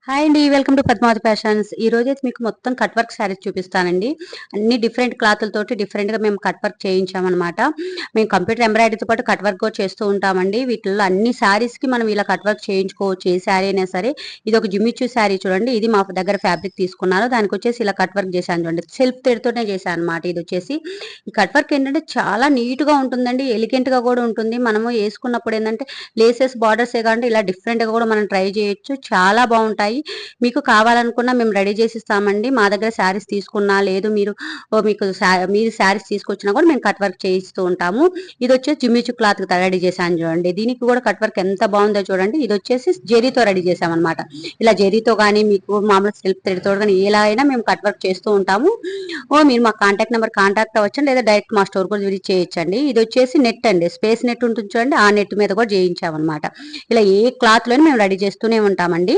Hi అండి. Welcome to Padmavati fashions. ఈ రోజైతే మీకు మొత్తం కట్ వర్క్ శారీస్ చూపిస్తానండి. అన్ని డిఫరెంట్ క్లాతులతోటి డిఫరెంట్‌గా మేము కట్ వర్క్ చేయించామనమాట. మేము కంప్యూటర్ ఎంబ్రాయిడరీతో పాటు కట్ వర్క్ కూడా చేస్తూ ఉంటామండి. వీటిల్లో అన్ని శారీస్‌కి మనం ఇలా కట్ వర్క్ చేయించుకోవచ్చు. ఏ శారీ అయినా సరే. ఇది ఒక జిమ్మిచూ శారీ చూడండి. ఇది మా దగ్గర ఫ్యాబ్రిక్ తీసుకున్నారు. దానికొచ్చేసి ఇలా కట్ వర్క్ చేశాను చూడండి. సెల్ఫ్ థ్రెడ్‌తోనే చేశాను అనమాట ఇదొచ్చేసి. ఈ కట్ వర్క్ ఏంటంటే చాలా నీట్‌గా ఉంటుందండి. ఎలిగెంట్‌గా కూడా ఉంటుంది. మనము యేసుకున్నప్పుడు ఏందంటే లేసెస్, బార్డర్సే కాకుండా ఇలా డిఫరెంట్‌గా కూడా మనం ట్రై చేయొచ్చు. చాలా బావుంటాయి. మీకు కావాలనుకున్నా మేము రెడీ చేసి ఇస్తామండి. మా దగ్గర శారీస్ తీసుకున్నా లేదు మీకు మీరు శారీస్ తీసుకొచ్చినా కూడా మేము కట్ వర్క్ చేయిస్తూ ఉంటాము. ఇదొచ్చేసి జిమ్మిచూ క్లాత్‌కి రెడీ చేశాను చూడండి. దీనికి కూడా కట్ వర్క్ ఎంత బావుందో చూడండి. ఇదొచ్చేసి జెరీతో రెడీ చేశామనమాట. ఇలా జెరీతో గానీ మీకు మామూలు సెల్ఫ్ థ్రెడ్‌తో గానీ ఎలా అయినా మేము కట్ వర్క్ చేస్తూ ఉంటాము. మీరు మా కాంటాక్ట్ నెంబర్ కాంటాక్ట్ అవ్వచ్చండి. లేదా డైరెక్ట్ మా స్టోర్ కూడా విజిట్ చేయొచ్చండి. ఇదొచ్చేసి నెట్ అండి. స్పేస్ నెట్ ఉంటుంది చూడండి. ఆ నెట్ మీద కూడా చేయించామనమాట. ఇలా ఏ క్లాత్‌లోని మేము రెడీ చేస్తూనే ఉంటామండి.